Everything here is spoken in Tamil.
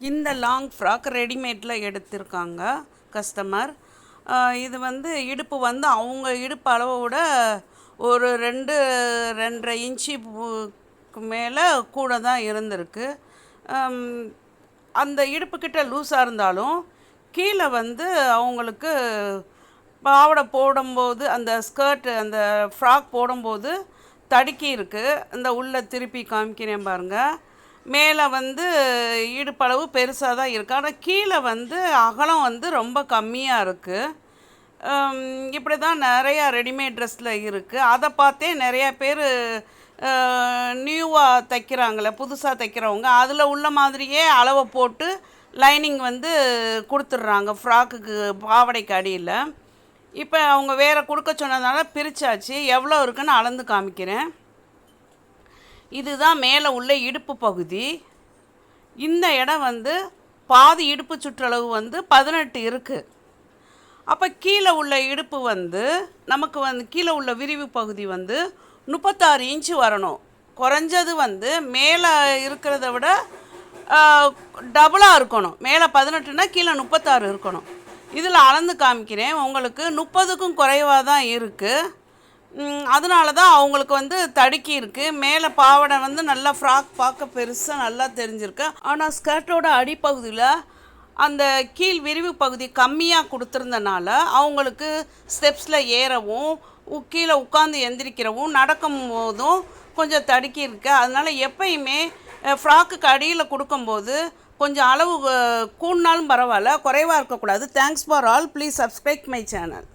இந்த லாங் ஃப்ராக் ரெடிமேடில் எடுத்திருக்காங்க கஸ்டமர். இது வந்து இடுப்பு வந்து அவங்க இடுப்பு அளவை விட ஒரு 2-2.5 இன்ச்சு மேலே கூட தான் இருந்திருக்கு. அந்த இடுப்புக்கிட்ட லூஸாக இருந்தாலும் கீழே வந்து அவங்களுக்கு பாவாடை போடும்போது அந்த ஸ்கர்ட்டு அந்த ஃப்ராக் போடும்போது தடுக்கி இருக்குது. இந்த உள்ளே திருப்பி காமிக்கிறேன் பாருங்கள். மேலே வந்து இடுப்பளவு பெருசாக தான் இருக்குது, ஆனால் கீழே வந்து அகலம் வந்து ரொம்ப கம்மியாக இருக்குது. இப்படி தான் நிறையா ரெடிமேட் ட்ரெஸ்ஸில் இருக்குது. அதை பார்த்தே நிறையா பேர் நியூவாக தைக்கிறாங்களே, புதுசாக தைக்கிறவங்க அதில் உள்ள மாதிரியே அளவை போட்டு லைனிங் வந்து கொடுத்துட்றாங்க ஃப்ராக்குக்கு, பாவாடைக்கு அடியில். இப்போ அவங்க வேறு கொடுக்க சொன்னதுனால பிரித்தாச்சு. எவ்வளோ இருக்குன்னு அளந்து காமிக்கிறேன். இதுதான் மேலே உள்ள இடுப்பு பகுதி. இந்த இடம் வந்து பாதி இடுப்பு சுற்றளவு வந்து 18 இருக்குது. அப்போ கீழே உள்ள இடுப்பு வந்து நமக்கு வந்து கீழே உள்ள விரிவு பகுதி வந்து 36 இன்ச்சு வரணும். குறைஞ்சது வந்து மேலே இருக்கிறத விட டபுளாக இருக்கணும். மேலே 18னா கீழே 36 இருக்கணும். இதில் அளந்து காமிக்கிறேன். உங்களுக்கு 30க்கும் குறைவாக தான் இருக்குது. அதனால தான் அவங்களுக்கு வந்து தடுக்கி இருக்குது. மேலே பாவாடை வந்து நல்லா ஃப்ராக் பார்க்க பெருசாக நல்லா தெரிஞ்சிருக்கு. ஆனால் ஸ்கர்ட்டோட அடிப்பகுதியில் அந்த கீழ் விரிவு பகுதி கம்மியாக கொடுத்துருந்தனால அவங்களுக்கு ஸ்டெப்ஸில் ஏறவும் கீழே உட்காந்து எந்திரிக்கிறவும் நடக்கும் போதும் கொஞ்சம் தடுக்கி இருக்குது. அதனால் எப்பயுமே ஃப்ராக்குக்கு அடியில் கொடுக்கும்போது கொஞ்சம் அளவு கூடினாலும் பரவாயில்ல, குறைவாக இருக்கக்கூடாது. Thanks for all. Please subscribe my channel.